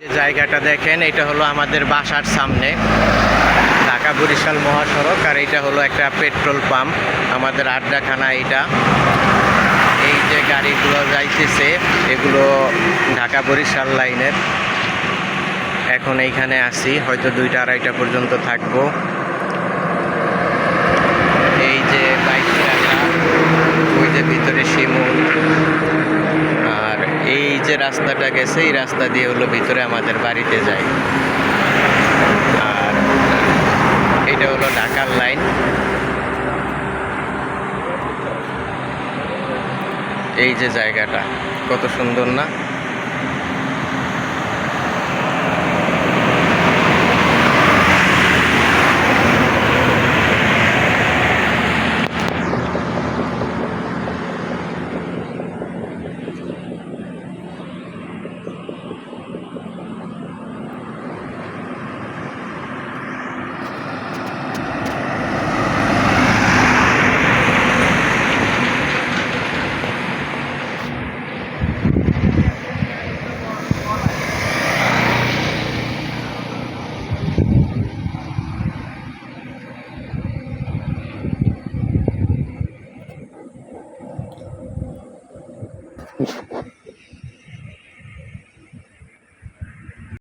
যে জায়গাটা দেখেন, এটা হলো আমাদের বাসার সামনে ঢাকা বরিশাল মহাসড়ক, আর এটা হলো একটা পেট্রোল পাম্প, আমাদের আড্ডাখানা। এটা এই যে গাড়িগুলো যাইতেছে এগুলো ঢাকা বরিশাল লাইনের। এখন এইখানে আসি, হয়তো 2টা 2:30 পর্যন্ত থাকবো। এই যে বাইক রাখা, ওই যে ভিতরে শিমুল, আর এই যে রাস্তাটা গেছে এই রাস্তা দিয়ে হলো ভিতরে আমাদের বাড়িতে যায়। আর এটা হলো ঢাকার লাইন। এই যে জায়গাটা কত সুন্দর না?